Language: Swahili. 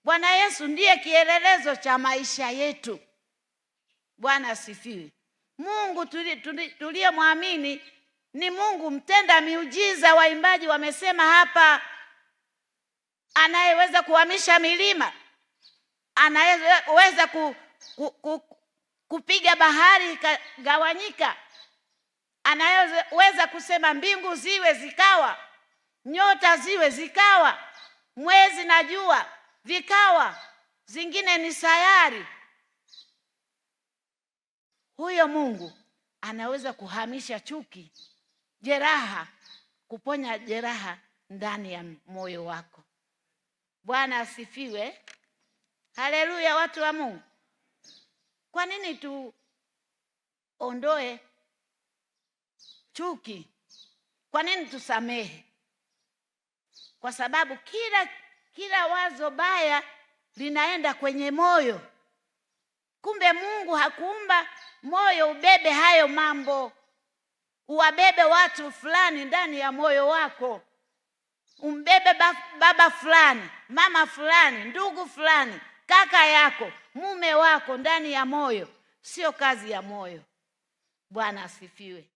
Bwana Yesu ndiye kielelezo cha maisha yetu. Bwana asifiwe. Mungu tuliyemwamini ni Mungu mtenda miujiza. Waimbaji wamesema hapa, anayeweza kuhamisha milima, anayeweza kupiga bahari ikagawanyika, anayeweza kusema mbingu ziwe zikawa, nyota ziwe zikawa, mwezi na jua vikawa, zingine ni sayari. Huyo Mungu anaweza kuhamisha chuki, jeraha, kuponya jeraha ndani ya moyo wako. Bwana asifiwe. Haleluya, watu wa Mungu. Kwa nini tuondoe chuki? Kwa nini tusamehe? Kwa sababu kila wazo baya linaenda kwenye moyo. Kumbe Mungu hakuumba moyo ubebe hayo mambo, uwabebe watu fulani ndani ya moyo wako. Umbebe baba fulani, mama fulani, ndugu fulani, kaka yako, mume wako ndani ya moyo. Sio kazi ya moyo. Bwana asifiwe.